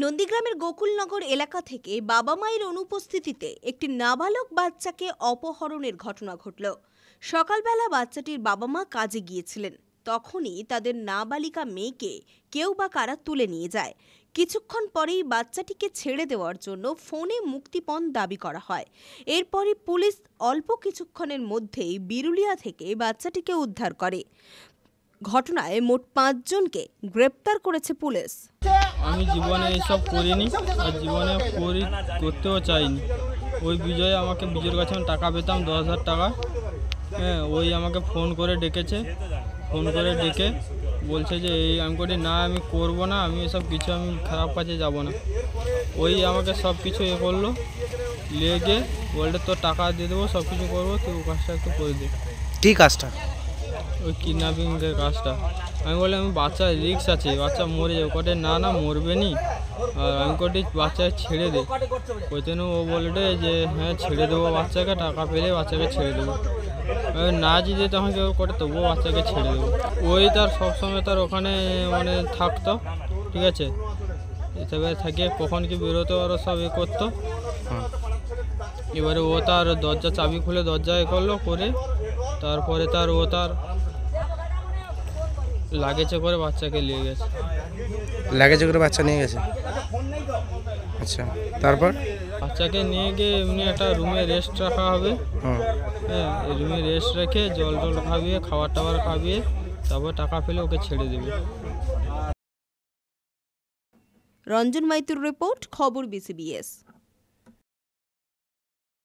নন্দীগ্রামের গোকুলনগর এলাকা থেকে বাবা মায়ের অনুপস্থিতিতে একটি নাবালক বাচ্চাকে অপহরণের ঘটনা ঘটল। সকালবেলা বাচ্চাটির বাবা মা কাজে গিয়েছিলেন, তখনই তাদের নাবালিকা মেয়েকে কেউ বা কারা তুলে নিয়ে যায়। কিছুক্ষণ পরেই বাচ্চাটিকে ছেড়ে দেওয়ার জন্য ফোনে মুক্তিপণ দাবি করা হয়। এরপরই পুলিশ অল্প কিছুক্ষণের মধ্যেই বিরুলিয়া থেকে বাচ্চাটিকে উদ্ধার করে। ঘটনায় মোট 5 জনকে গ্রেপ্তার করেছে পুলিশ। আমি জীবনে এইসব করিনি আর জীবনে করতেও চাইনি। ওই বিজয় আমাকে বিজয়ের কাছে আমি টাকা পেতাম 10,000 টাকা। হ্যাঁ, ওই আমাকে ফোন করে ডেকেছে, ফোন করে ডেকে বলছে যে আমি করি না, আমি করবো না, আমি এসব কিছু আমি খারাপ কাজে যাব না। ওই আমাকে সব কিছু করলো, লেগে বলতে তোর টাকা দিয়ে দেবো, সব কিছু করবো, তুই ও কাজটা একটু করে দে। কী কাজটা? ওই কিডন্যাপিংয়ের কাজটা। আমি বললাম আমি বাচ্চার রিস্ক আছে, বাচ্চা মরে যাবে। কটে না না, মরবে নি, আর আমি কটি বাচ্চা ছেড়ে দে। ওই জন্য ও বলবে যে হ্যাঁ ছেড়ে দেবো বাচ্চাকে, টাকা পেলে বাচ্চাকে ছেড়ে দেবো। না যদি তখন কেউ করে তবুও বাচ্চাকে ছেড়ে দেবো। ওই তার সবসময় তার ওখানে মানে থাকতো, ঠিক আছে, এবার থেকে কখন কি বেরোতে আরও সব করতো। এবারে ও তার দরজা চাবি খুলে দরজা করলো করে, তারপরে ও তার লাগেজে করে বাচ্চাকে নিয়ে গেছে। লাগেজে করে বাচ্চা নিয়ে গেছে? আচ্ছা, তারপর বাচ্চাকে নিয়ে গিয়ে এমনি একটা রুমে রেস্ট রাখা হবে। হ্যাঁ, রুমে রেস্ট রেখে জল টল খাবিয়ে, খাবার টাবার খাবিয়ে, তারপর টাকা পেলে ওকে ছেড়ে দেবে। রঞ্জন মাইতির রিপোর্ট, খবর BCBS।